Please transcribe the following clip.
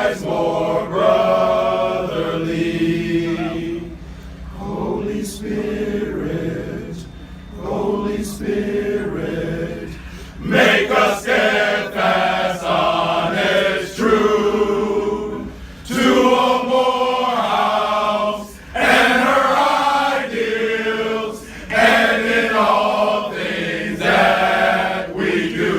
ties more brotherly. Holy Spirit, Holy Spirit, make us steadfast, honest, true, to a Morehouse and her ideals, and in all things that we do.